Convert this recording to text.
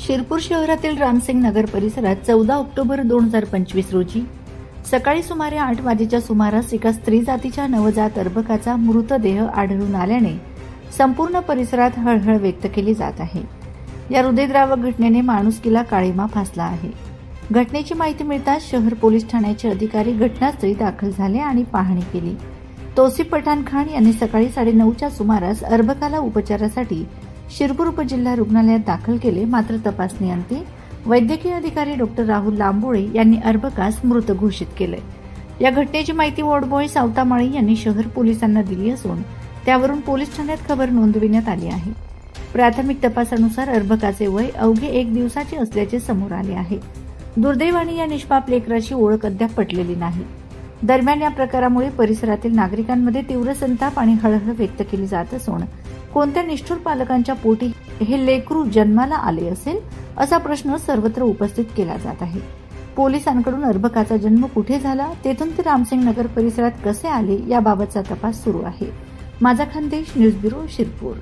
शिरपूर शहरातील रामसिंग नगर परिसरात 14 ऑक्टोबर 2025 रोजी सकाळी सुमारे 8 वाजेच्या सुमारास एका स्त्री जातीच्या नवजात अर्भकाचा मृतदेह आढळून आल्याने संपूर्ण परिसरात हळहळ व्यक्त केली जात आहे। या हृदयद्रावक घटनेने माणुसकीला काळिमा फासला आहे। घटनेची माहिती मिळताच शहर पोलीस ठाण्याचे अधिकारी घटनास्थळी दाखल झाले आणि पाहणी केली। तौसिफ पठाण खान यांनी सकाळी 9:30च्या सुमारास अर्भकाला उपचारासाठी शिरपूर उपजिल्हा रुग्णालयात दाखल केले। मात्र तपासणीअंती वैद्यकीय अधिकारी डॉक्टर राहुल लांबोळे यांनी अर्भकास मृत घोषित केले। या घटनेची माहिती वॉर्डबॉय सावतामाळी यांनी शहर पोलिसांना दिली असून त्यावरून पोलीस ठाण्यात खबर नोंदविण्यात आली आहे। प्राथमिक तपासानुसार अर्भकाचे वय अवघे 1 दिवसाचे असल्याचे समोर आले आहे। दुर्दैवाने या निष्पाप लेकराची ओळख अद्याप पटलेली नाही। दरम्यान या प्रकारामुळे परिसरातील नागरिकांमध्ये तीव्र संताप आणि हळहळ व्यक्त केली जात असून कोणत्या निष्ठुर पालकांच्या पोटी हे लेकरू जन्माला आले असेल असा प्रश्न सर्वत्र उपस्थित केला जात आहे। पोलिसांकडून अर्भकाचा जन्म कुठे झाला, तेथून ते रामसिंग नगर परिसरात कसे आले याबाबतचा तपास सुरू आहे। माझा खानदेश न्यूज ब्युरो शिरपूर।